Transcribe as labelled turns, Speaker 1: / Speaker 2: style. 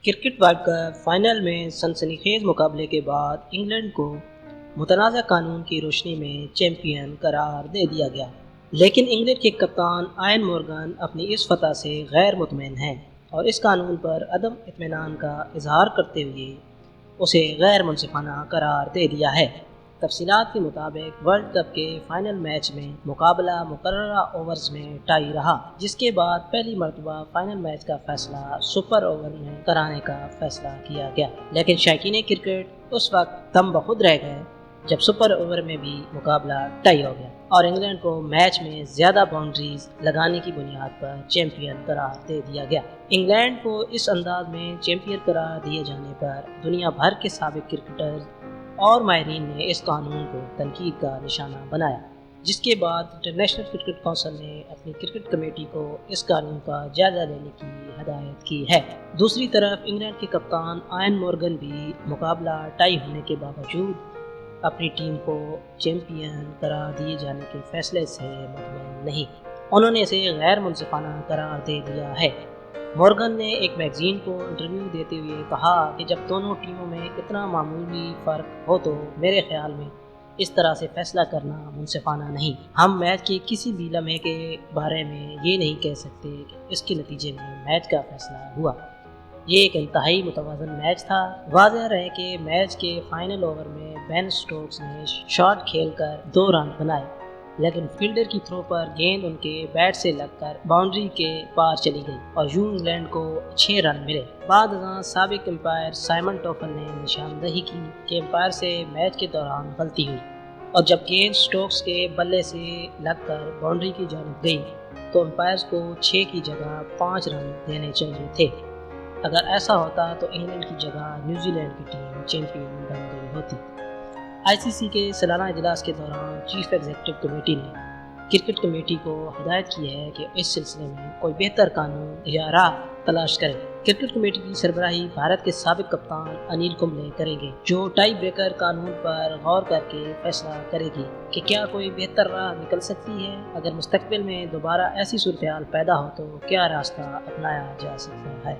Speaker 1: Cricket world cup final میں سنسنی خیز مقابلے کے بعد انگلینڈ کو متنازع قانون کی روشنی میں چیمپئن قرار دے دیا گیا، لیکن انگلینڈ کے کپتان آئن مورگن اپنی اس فتح سے غیر مطمئن ہیں اور اس قانون پر عدم اطمینان کا اظہار کرتے ہوئے اسے غیر منصفانہ قرار دے دیا ہے۔ تفصیلات کے مطابق ورلڈ کپ کے فائنل میچ میں مقابلہ مقررہ اوورز میں ٹائی رہا، جس کے بعد پہلی مرتبہ فائنل میچ کا فیصلہ سپر اوور میں کرانے کا فیصلہ کیا گیا، لیکن شائقین کرکٹ اس وقت دم بخود رہ گئے جب سپر اوور میں بھی مقابلہ ٹائی ہو گیا اور انگلینڈ کو میچ میں زیادہ باؤنڈریز لگانے کی بنیاد پر چیمپئن قرار دے دیا گیا۔ انگلینڈ کو اس انداز میں چیمپئن قرار دیے جانے پر دنیا بھر کے سابق کرکٹرز اور ماہرین نے اس قانون کو تنقید کا نشانہ بنایا، جس کے بعد انٹرنیشنل کرکٹ کونسل نے اپنی کرکٹ کمیٹی کو اس قانون کا جائزہ لینے کی ہدایت کی ہے۔ دوسری طرف انگلینڈ کے کپتان آئن مورگن بھی مقابلہ ٹائی ہونے کے باوجود اپنی ٹیم کو چیمپئن قرار دیے جانے کے فیصلے سے مطمئن نہیں، انہوں نے اسے غیر منصفانہ قرار دے دیا ہے۔ مورگن نے ایک میگزین کو انٹرویو دیتے ہوئے کہا کہ جب دونوں ٹیموں میں اتنا معمولی فرق ہو تو میرے خیال میں اس طرح سے فیصلہ کرنا منصفانہ نہیں۔ ہم میچ کے کسی بھی لمحے کے بارے میں یہ نہیں کہہ سکتے کہ اس کے نتیجے میں میچ کا فیصلہ ہوا۔ یہ ایک انتہائی متوازن میچ تھا۔ واضح رہے کہ میچ کے فائنل اوور میں بین سٹوکس نے شاٹ کھیل کر 2 رن بنائے، لیکن فیلڈر کی تھرو پر گیند ان کے بیٹ سے لگ کر باؤنڈری کے پار چلی گئی اور یوں انگلینڈ کو 6 رن ملے۔ بعد ازاں سابق امپائر سائمن ٹوفل نے نشاندہی کی کہ امپائر سے میچ کے دوران غلطی ہوئی اور جب گیند سٹوکس کے بلے سے لگ کر باؤنڈری کی جانب گئی تو امپائرز کو 6 کی جگہ 5 رن دینے چاہیے تھے۔ اگر ایسا ہوتا تو انگلینڈ کی جگہ نیوزی لینڈ کی ٹیم چیمپئن بن گئی ہوتی۔ آئی سی سی کے سالانہ اجلاس کے دوران چیف ایگزیکٹو کمیٹی نے کرکٹ کمیٹی کو ہدایت کی ہے کہ اس سلسلے میں کوئی بہتر قانون یا راہ تلاش کرے۔ کرکٹ کمیٹی کی سربراہی بھارت کے سابق کپتان انیل کمبلے کریں گے، جو ٹائی بریکر قانون پر غور کر کے فیصلہ کرے گی کہ کیا کوئی بہتر راہ نکل سکتی ہے۔ اگر مستقبل میں دوبارہ ایسی صورتحال پیدا ہو تو کیا راستہ اپنایا جا سکتا ہے۔